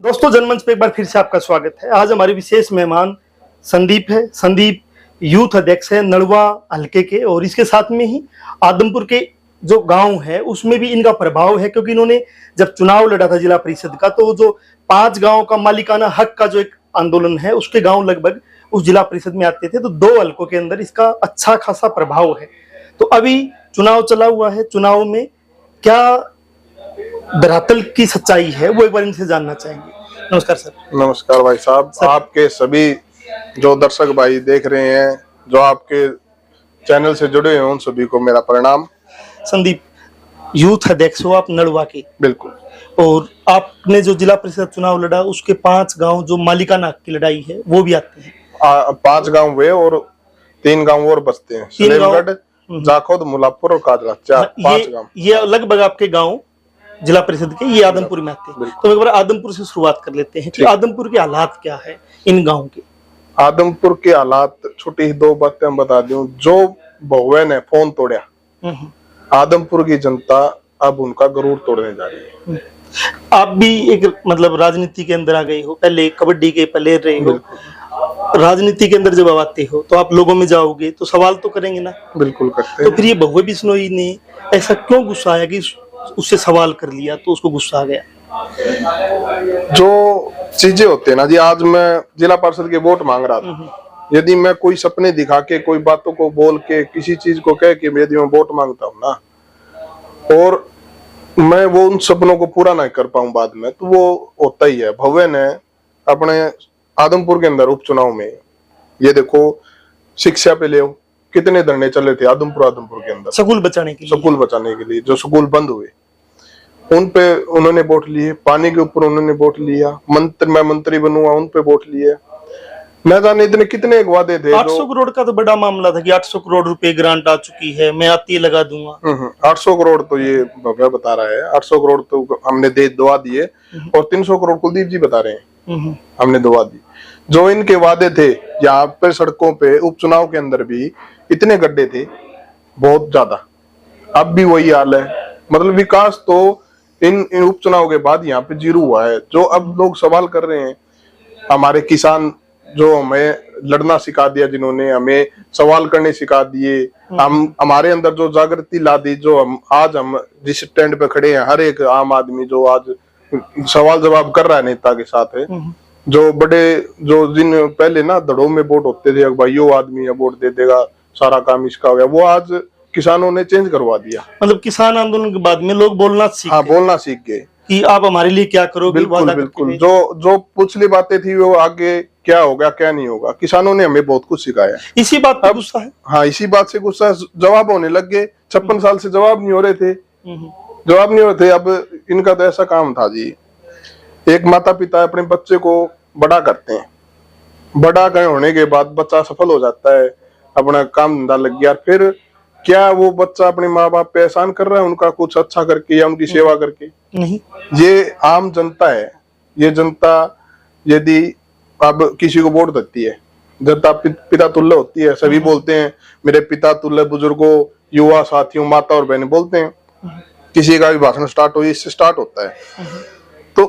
दोस्तों, जनमंच पे एक बार फिर से आपका स्वागत है। आज हमारे विशेष मेहमान संदीप है। संदीप यूथ अध्यक्ष है नड़वा हल्के के, और इसके साथ में ही आदमपुर के जो गांव है उसमें भी इनका प्रभाव है, क्योंकि इन्होंने जब चुनाव लड़ा था जिला परिषद का, तो जो 5 गांव का मालिकाना हक का जो एक आंदोलन है उसके गांव लगभग उस जिला परिषद में आते थे। तो 2 हल्कों के अंदर इसका अच्छा खासा प्रभाव है। तो अभी चुनाव चला हुआ है, चुनाव में क्या धरातल की सच्चाई है वो एक बार इनसे जानना चाहेंगे। नमस्कार सर। नमस्कार भाई साहब। आपके सभी जो दर्शक भाई देख रहे हैं, जो आपके चैनल से जुड़े हैं, उन सभी को मेरा प्रणाम। संदीप, यूथ अध्यक्ष हो आप नड़वा के। बिल्कुल। और आपने जो जिला परिषद चुनाव लड़ा उसके 5 गांव जो मालिकाना हक की लड़ाई है वो भी आते हैं। 5 गांव वे और 3 गांव और बचते हैं, सलेमगढ़, जाखोद, मुलापुर और काजला। 5 गांव ये लगभग आपके गांव जिला परिषद के ये आदमपुर में आते हैं। तो एक बार आदमपुर से शुरुआत कर लेते हैं कि आदमपुर के हालात क्या है इन गांव के। आदमपुर के हालात, छोटी 2 बातें हम बता दूं। जो बहुए ने फोन तोड़ा, आदमपुर की जनता अब उनका गरूर तोड़ने जा रही है। आप भी एक मतलब राजनीति के अंदर आ गए हो, पहले कबड्डी के प्लेयर रहे हो। राजनीति के अंदर जब आप आते हो तो आप लोगों में जाओगे तो सवाल तो करेंगे ना। बिल्कुल करते तो फिर ये बहुए बिश्नोई ने ऐसा क्यों गुस्सा आया कि उससे सवाल कर लिया तो उसको गुस्सा आ गया? जो चीजें होते हैं ना जी, आज मैं जिला परिषद के वोट मांग रहा था। यदि मैं कोई सपने दिखा के, कोई बातों को बोल के, किसी चीज को कह के यदि मैं वोट मांगता हूँ ना, और मैं वो उन सपनों को पूरा नहीं कर पाऊं बाद में, तो वो होता ही है। भव्य ने अपने आदमपुर के अंदर उपचुनाव में, ये देखो, शिक्षा पे ले कितने धरने चले थे आदमपुर के अंदर, स्कूल बचाने के लिए जो स्कूल बंद हुए उन पे उन्होंने वोट लिए। पानी के ऊपर उन्होंने वोट लिया। मैं मंत्री बनूंगा, उन पे वोट लिए। न जाने इतने कितने वादे थे। 800 करोड़ का तो बड़ा मामला था कि 800 करोड़ रुपए ग्रांट आ चुकी है, मैं आती लगा दूंगा। 800 करोड़ तो ये भव्य बता रहा है। 800 करोड़ तो हमने दवा दिए, और 300 करोड़ कुलदीप जी बता रहे हैं हमने दवा दी। जो इनके वादे थे, यहाँ पे सड़कों पे उपचुनाव के अंदर भी इतने गड्ढे थे, बहुत ज्यादा। अब भी वही हाल है। मतलब विकास तो इन उपचुनाव के बाद यहाँ पे जीरो हुआ है। जो अब लोग सवाल कर रहे हैं, हमारे किसान जो हमें लड़ना सिखा दिया, जिन्होंने हमें सवाल करने सिखा दिए, हम हमारे अंदर जो जागृति ला दी, जो हम जिस स्टैंड पे खड़े हैं, हर एक आम आदमी जो आज सवाल जवाब कर रहा है नेता के साथ है। जो बड़े, जो जिन पहले ना धड़ों में वोट होते थे, भाइयों आदमी वोट दे देगा, सारा काम इसका हो गया, वो आज किसानों ने चेंज करवा दिया। मतलब किसान आंदोलन के बाद में लोग बोलना सीख गए कि आप हमारे लिए क्या करोगे। बिल्कुल। जो पिछली बातें थी वो आगे क्या होगा क्या नहीं होगा, किसानों ने हमें बहुत कुछ सिखाया। इसी बात पे गुस्सा है। हाँ, इसी बात से गुस्सा है। जवाब होने लग गए। 56 साल से जवाब नहीं हो रहे थे। अब इनका तो ऐसा काम था जी, एक माता पिता अपने बच्चे को बड़ा करते हैं, बड़ा होने के बाद बच्चा सफल हो जाता है, अपना काम धंधा लग गया, फिर क्या वो बच्चा अपने माँ बाप पे एहसान कर रहा है उनका कुछ अच्छा करके या उनकी सेवा करके? नहीं। ये आम जनता है। ये जनता यदि अब किसी को वोट देती है, जनता पिता तुल्य होती है। सभी बोलते हैं मेरे पिता तुल्य, बुजुर्गों, युवा साथियों, माता और बहनें बोलते हैं। किसी का भी भाषण स्टार्ट हो, इससे स्टार्ट होता है। तो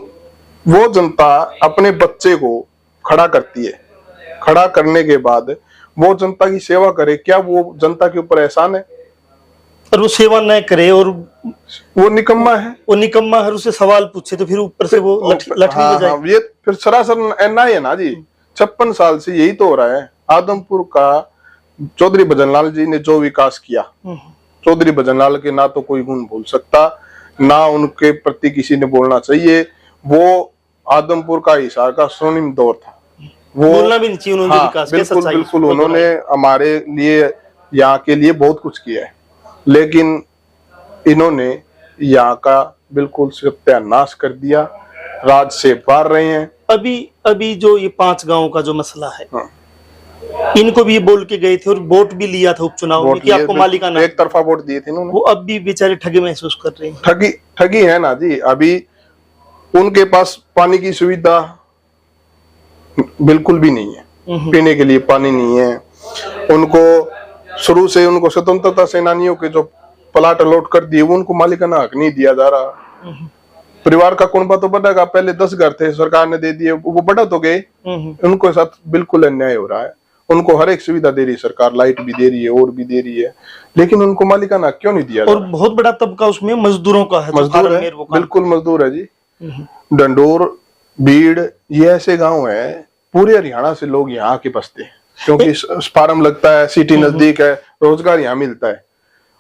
वो जनता अपने बच्चे को खड़ा करती है। खड़ा करने के बाद वो जनता की सेवा करे, क्या वो जनता के ऊपर एहसान है? और वो सेवा न करे और वो निकम्मा है। और उससे सवाल पूछे तो फिर ऊपर से वो लठी बजाए। हाँ, ये फिर सरासर अन्याय है ना जी। 56 साल से यही तो हो रहा है। आदमपुर का चौधरी भजनलाल जी ने जो विकास किया, चौधरी भजनलाल के ना तो कोई गुण भूल सकता, ना उनके प्रति किसी ने बोलना चाहिए। वो आदमपुर का हिसार का स्वर्णिम दौर था। वो बोलना भी नहीं चाहिए उन्होंने। विकास बिल्कुल उन्होंने हमारे लिए, यहाँ के लिए बहुत कुछ किया है, लेकिन इन्होंने यहाँ का बिल्कुल सत्यानाश कर दिया। राज से पार रहे हैं। अभी जो ये 5 गांव का जो मसला है, इनको भी बोल के गए थे और वोट भी लिया था उपचुनाव में कि आपको मालिकाना, एक तरफा वोट दिए थे इन्होंने। वो अब भी बेचारे ठगी महसूस कर रहे हैं। ठगी है ना जी। अभी उनके पास पानी की सुविधा बिल्कुल भी नहीं है, पीने के लिए पानी नहीं है। उनको शुरू से उनको स्वतंत्रता सेनानियों के जो प्लाट अलॉट कर दिए, उनको मालिकाना हक नहीं दिया जा रहा। परिवार का कुनबा तो बढ़ेगा, पहले 10 घर थे, सरकार ने दे दिए, वो बढ़ा तो गए। उनको साथ बिल्कुल अन्याय हो रहा है। उनको हर एक सुविधा दे रही है सरकार, लाइट भी दे रही है और भी दे रही है, लेकिन उनको मालिकाना क्यों नहीं दिया? और बहुत बड़ा तबका उसमें मजदूरों का है, मजदूर है, बिल्कुल मजदूर है जी। डंडोर, बीड़, ये ऐसे गांव है, पूरे हरियाणा से लोग यहाँ आके बसते हैं, क्योंकि फार्म लगता है, सिटी नजदीक है, रोजगार यहाँ मिलता है।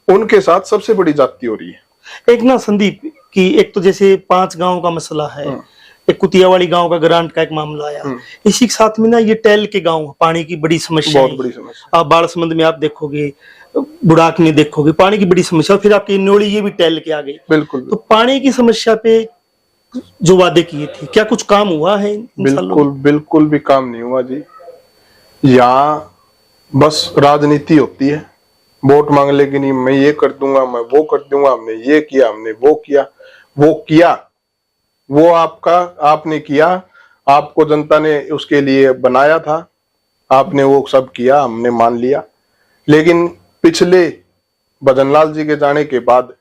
उनके साथ सबसे बड़ी जाति हो रही है। एक ना संदीप की, एक तो जैसे 5 गांव का मसला है, एक कुतियावाड़ी गांव का ग्रांट का एक मामला आया, इसी के साथ में ना ये टेल के गांव, पानी की बड़ी समस्या, बहुत बड़ी समस्या। आप बाड़समंद में आप देखोगे, बुड़ाक में देखोगे, पानी की बड़ी समस्या। फिर आपकी न्योली ये भी टेल के आ गई। बिल्कुल। तो पानी की समस्या पे जो वादे किए थे, क्या कुछ काम हुआ है? बिल्कुल बिल्कुल भी काम नहीं हुआ जी। यहाँ बस राजनीति होती है, वोट मांग लेगी, नहीं मैं ये कर दूंगा, मैं वो कर दूंगा, हमने ये किया, हमने वो किया, वो आपका आपने किया, आपको जनता ने उसके लिए बनाया था, आपने वो सब किया, हमने मान लिया। लेकिन पिछले भजनलाल जी के जाने के बाद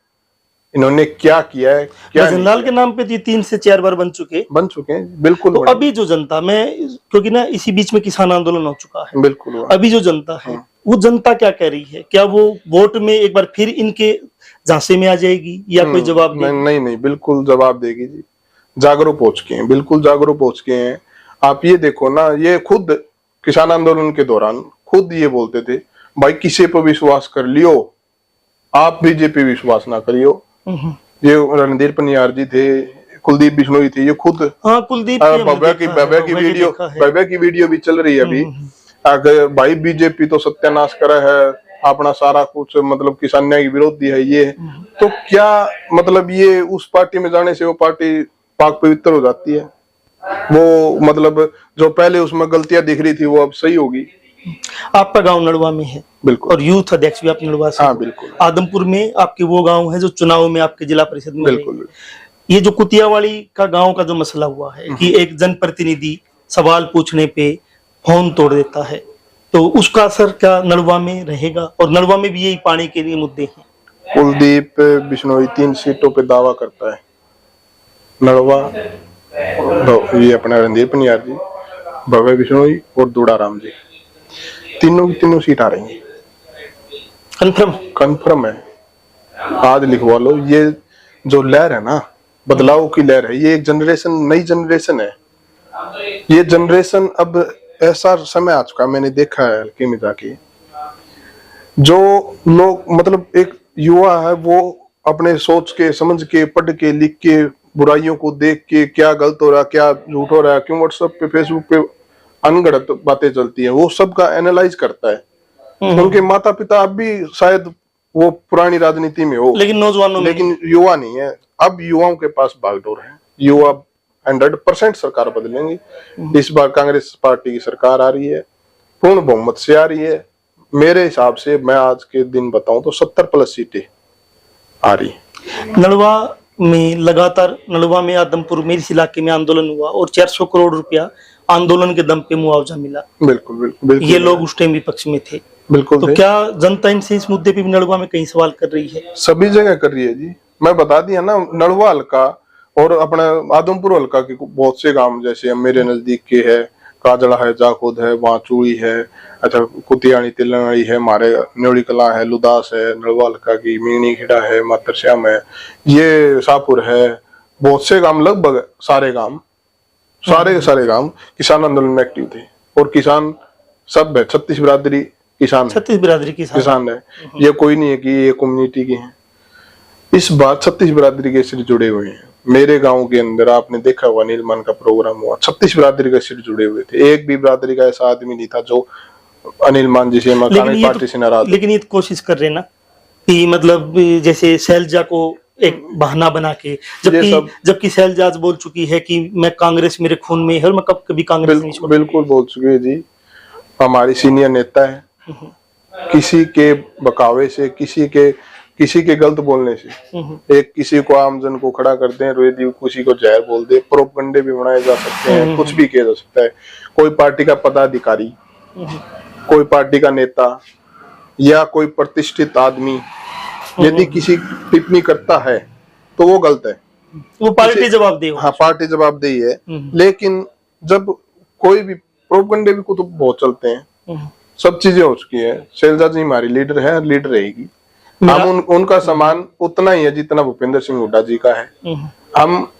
इन्होंने क्या किया है, क्या भजनलाल के नाम पे 3 से 4 बार बन चुके हैं। बिल्कुल। तो अभी जो जनता में, क्योंकि ना इसी बीच में किसान आंदोलन हो चुका है, बिल्कुल, अभी जो जनता है वो जनता क्या कह रही है? क्या वो वोट में एक बार फिर इनके झांसे में आ जाएगी या कोई जवाब देगी? नहीं, बिल्कुल जवाब देगी जी। जागरूक हो चुके हैं, बिल्कुल जागरूक हो चुके हैं। आप ये देखो ना, ये खुद किसान आंदोलन के दौरान खुद ये बोलते थे, भाई किसी पर विश्वास कर लियो, आप बीजेपी विश्वास ना करियो। ये रणधीर पनियार जी थे, कुलदीप बिश्नोई थे, ये खुद। हाँ, कुलदीप भव्या की वीडियो भी चल रही है अभी। अगर भाई बीजेपी तो सत्यानाश करा है, अपना सारा कुछ, मतलब किसान न्याय की विरोधी है ये, तो क्या मतलब ये उस पार्टी में जाने से वो पार्टी पाक पवित्र हो जाती है? वो मतलब जो पहले उसमें गलतियां दिख रही थी वो अब सही होगी। आपका गांव नड़वा में है, बिल्कुल, और यूथ अध्यक्ष भी आप नड़वा से। हाँ, बिल्कुल। आदमपुर में आपके वो गांव है जो चुनाव में आपके जिला परिषद में, बिल्कुल। ये जो कुतियावाड़ी का गांव का जो मसला हुआ है कि एक जनप्रतिनिधि सवाल पूछने पे फोन तोड़ देता है, तो उसका असर क्या नड़वा में रहेगा? और नड़वा में भी यही पानी के लिए मुद्दे हैं। कुलदीप बिश्नोई 3 सीटों पे दावा करता है। नड़वा, ये अपना रणधीर पनियार जी, भव्य बिश्नोई और दूड़ाराम जी, तीनों की तीनों सीट आ रही है। कंफर्म है, आज लिखवा लो। ये जो लहर है ना, बदलाव की लहर है, ये एक जनरेशन, नई जनरेशन है। ये जनरेशन अब ऐसा समय आ चुका, मैंने देखा है हल्के में जाके, जो लोग मतलब एक युवा है, वो अपने सोच के, समझ के, पढ़ के, लिख के, बुराइयों को देख के, क्या गलत हो रहा, क्या झूठ हो रहा है, क्यों व्हाट्सएप पे, फेसबुक पे अनगढ़ंत बातें चलती है, वो सब का एनालाइज करता है। उनके माता पिता अब भी शायद वो पुरानी राजनीति में हो, लेकिन नौजवानों में, लेकिन युवा नहीं है। अब युवाओं के पास बागडोर है, युवा 100% सरकार बदलेंगी। इस बार कांग्रेस पार्टी की सरकार आ रही है, पूर्ण बहुमत से आ रही है। मेरे हिसाब से, मैं आज के दिन बताऊं तो 70+ सीटें आ रही है। नड़वा में लगातार, नड़वा में, आदमपुर में, इस इलाके में आंदोलन हुआ और 400 करोड़ रुपया आंदोलन के दम पे मुआवजा मिला। बिल्कुल बिल्कुल बिल्कुल। ये लोग उस टाइम विपक्ष में थे। बिल्कुल। तो क्या जनता इनसे इस मुद्दे पे भी नड़वा में कई सवाल कर रही है? सभी जगह कर रही है जी। मैं बता दिया ना, नड़वा हल्का और अपना आदमपुर हल्का के बहुत से गांव, जैसे मेरे नजदीक के है, काजड़ा है, जाखोद है, वहाँ चूड़ी है, अच्छा कुतियाणी तिलनाड़ी है, हमारे न्योली कला है, लुदास है, नड़वा हल्का की मीणी खेड़ा है, मातर श्याम है, ये शाहपुर है, बहुत से गांव, लगभग सारे गांव किसान आंदोलन में एक्टिव थे। और किसान सब है, 36 बिरादरी किसान, 36 बिरादरी किसान है। ये कोई नहीं है कि ये कम्युनिटी की है। इस बार 36 बिरादरी के सिर जुड़े हुए हैं। मेरे गांव के अंदर आपने देखा हुआ, नीलमन का प्रोग्राम हुआ, 36 बिरादरी के सिर जुड़े हुए थे। एक भी बिरादरी का ऐसा आदमी नहीं था जो अनिल मान जी से, पार्टी से नाराज। लेकिन ये तो कोशिश कर रहे ना कि मतलब जैसे शैलजा को एक बहाना बना के, जबकि शैलजा आज बोल चुकी है कि मैं कांग्रेस मेरे खून में है और मैं कभी कांग्रेस नहीं छोड़ूंगी। बिल्कुल बोल चुकी है जी। हमारी सीनियर नेता है, किसी के बकावे से, किसी के गलत बोलने से, एक किसी को, आमजन को खड़ा कर दें, रोएदी किसी को जहर बोल दे, प्रोपगंडे भी बनाए जा सकते हैं, कुछ भी किया जा सकता है। कोई पार्टी का पदाधिकारी, कोई पार्टी का नेता या कोई प्रतिष्ठित आदमी यदि किसी टिप्पणी करता है तो वो गलत है। वो पार्टी जवाबदेह हो। हाँ, पार्टी जवाबदेही है। लेकिन जब कोई भी प्रोपगंडे भी को तो बहुत चलते हैं, सब चीजें हो चुकी है। शैलजा जी हमारी लीडर है, लीडर रहेगी। हम उनका सम्मान उतना ही है जितना भूपेंद्र सिंह हुड्डा जी का है। हम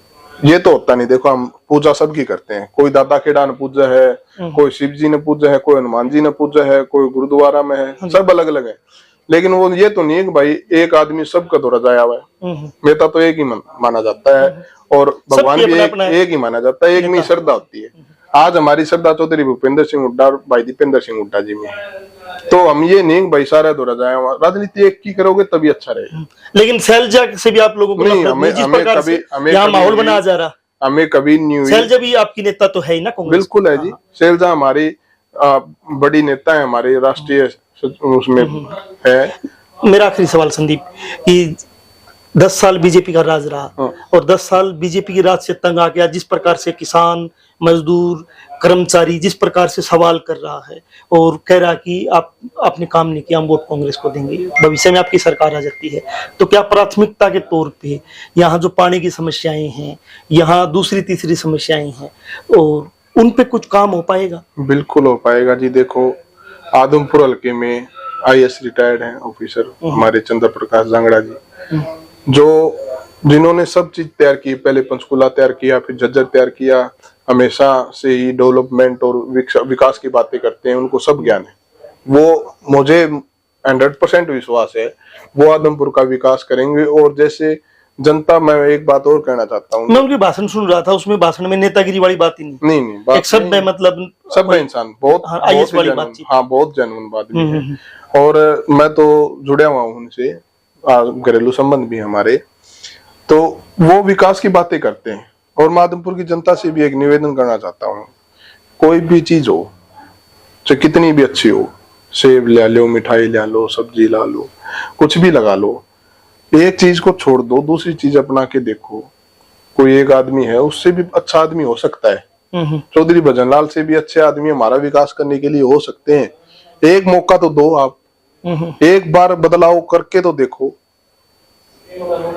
ये तो होता नहीं, देखो हम पूजा सबकी करते हैं, कोई दादा खेड़ा ने पूजा है, कोई शिव जी ने पूजा है, कोई हनुमान जी ने पूजा है, कोई गुरुद्वारा में है, सब अलग अलग है। लेकिन वो ये तो नहीं है कि भाई एक आदमी सबका दौरा जाया हुआ है। नेता तो एक ही माना जाता है और भगवान भी एक ही माना जाता है, एक में श्रद्धा होती है। आज हमारी श्रद्धा चौधरी भूपेंद्र सिंह हुड्डा और भाई दीपेंद्र सिंह हुड्डा जी में है। तो हम ये नहीं भाई सारा दौरा जाया हुआ, राजनीति एक की करोगे तभी अच्छा रहेगा। लेकिन शैलजा से भी आप लोगों को नहीं, जिस प्रकार से यहाँ माहौल बनाया जा रहा, हमें कभी नहीं हुई। शैलजा भी आपकी नेता तो है ही ना कांग्रेस? बिल्कुल है जी, शैलजा हमारी बड़ी नेता है, हमारे राष्ट्रीय उसमें है। मेरा आखिरी सवाल संदीप, कि 10 साल बीजेपी का राज रहा और 10 साल बीजेपी की राज से तंग आ गया, जिस प्रकार से किसान, मजदूर, कर्मचारी जिस प्रकार से सवाल कर रहा है और कह रहा कि आपने काम नहीं किया, हम वोट कांग्रेस को देंगे, भविष्य में आपकी सरकार आ जाती है, तो क्या प्राथमिकता के तौर पे यहाँ जो पानी की समस्याएं हैं, यहाँ दूसरी तीसरी समस्याएं हैं, और उन पे कुछ काम हो पाएगा? बिल्कुल हो पाएगा जी। देखो आदमपुर हल्के में IAS रिटायर्ड हैं ऑफिसर हमारे चंद्र प्रकाश जांगड़ा जी, जो जिन्होंने सब चीज तैयार की, पहले पंचकुला तैयार किया, फिर झज्जर तैयार किया, हमेशा से ही डेवलपमेंट और विकास की बातें करते हैं, उनको सब ज्ञान है। वो मुझे 100% विश्वास है वो आदमपुर का विकास करेंगे। और जैसे जनता, मैं एक बात और कहना चाहता हूँ, मैं उनके भाषण सुन रहा था, उसमें भाषण में नेतागिरी वाली बात ही नहीं, बात एक सब है, मतलब सब इंसान बहुत IAS वाली बात, हाँ बहुत जेन्युइन बात भी है। और मैं तो जुड़ा हुआ हूँ उनसे, घरेलू संबंध भी हमारे, तो वो विकास की बातें करते हैं। और मैं आदमपुर की जनता से भी एक निवेदन करना चाहता हूँ, कोई भी चीज हो चाहे कितनी भी अच्छी हो, सेब ले लो, मिठाई ले लो, सब्जी ला लो, कुछ भी लगा लो, एक चीज को छोड़ दो, दूसरी चीज अपना के देखो। कोई एक आदमी है, उससे भी अच्छा आदमी हो सकता है। चौधरी भजनलाल से भी अच्छे आदमी हमारा विकास करने के लिए हो सकते हैं। एक मौका तो दो आप, एक बार बदलाव करके तो देखो।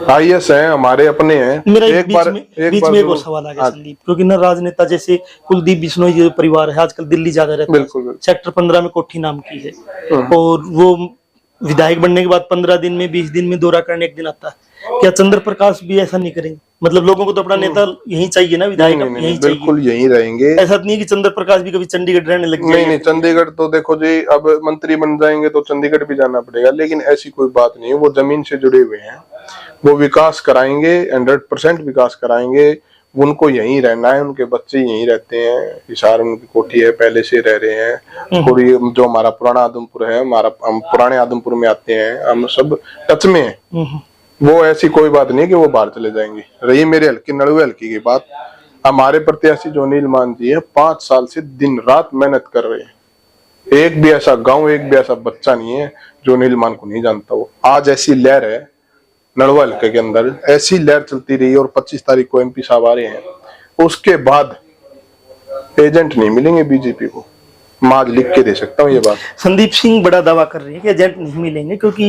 IAS है, हमारे अपने हैं। मेरा एक बार एक और सवाल आ गया संदीप, क्योंकि ना राजनेता जैसे कुलदीप बिश्नोई जी परिवार है, आजकल दिल्ली ज्यादा रहता है, सेक्टर 15 में कोठी नाम की है, और वो विधायक बनने के बाद 15 दिन में 20 दिन में दौरा करने एक दिन आता है। क्या चंद्र प्रकाश भी ऐसा नहीं करेंगे? मतलब लोगों को तो अपना नेता यही चाहिए ना, विधायक यही चाहिए। बिल्कुल यही रहेंगे, ऐसा नहीं है कि चंद्र प्रकाश भी कभी चंडीगढ़ रहने लग जाए। नहीं, चंडीगढ़ तो देखो जी, अब मंत्री बन जाएंगे तो चंडीगढ़ भी जाना पड़ेगा, लेकिन ऐसी कोई बात नहीं है। वो जमीन से जुड़े हुए हैं, वो विकास कराएंगे, 100% विकास कराएंगे। उनको यहीं रहना है, उनके बच्चे यहीं रहते हैं, हिसार उनकी कोठी है, पहले से रह रहे हैं। थोड़ी जो हमारा पुराना आदमपुर है, हम पुराने आदमपुर में आते हैं, हम सब टच में हैं। वो ऐसी कोई बात नहीं कि वो बाहर चले जाएंगे। रही मेरे हल्के नड़वे हल्के की बात, हमारे प्रत्याशी जो अनिल मान जी है, 5 साल से दिन रात मेहनत कर रहे हैं। एक भी ऐसा गांव, एक भी ऐसा बच्चा नहीं है जो अनिल मान को नहीं जानता। वो आज ऐसी लहर है नड़वा हल्के के अंदर, ऐसी लहर चलती रही, और 25 तारीख को MP साहब आ रहे हैं, उसके बाद एजेंट नहीं मिलेंगे बीजेपी को। मैं आज लिख के दे सकता हूँ ये बात। संदीप सिंह बड़ा दावा कर रहे हैं कि एजेंट नहीं मिलेंगे, क्योंकि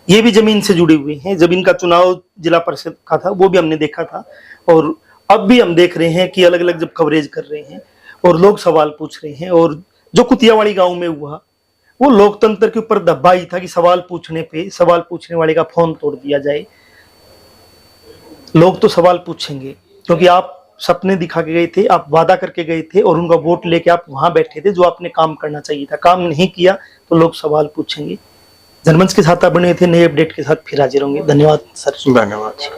ये भी जमीन से जुड़े हुए हैं। जब इनका चुनाव जिला परिषद का था, वो भी हमने देखा था, और अब भी हम देख रहे हैं कि अलग अलग जब कवरेज कर रहे हैं और लोग सवाल पूछ रहे हैं। और जो कुतियावाड़ी गांव में हुआ, वो लोकतंत्र के ऊपर दबा ही था कि सवाल पूछने पे सवाल पूछने वाले का फोन तोड़ दिया जाए। लोग तो सवाल पूछेंगे, क्योंकि आप सपने दिखा के गए थे, आप वादा करके गए थे, और उनका वोट लेके आप वहां बैठे थे, जो आपने काम करना चाहिए था, काम नहीं किया, तो लोग सवाल पूछेंगे। जनमंच के साथ आप बने थे, नए अपडेट के साथ फिर हाजिर होंगे। धन्यवाद सर। धन्यवाद।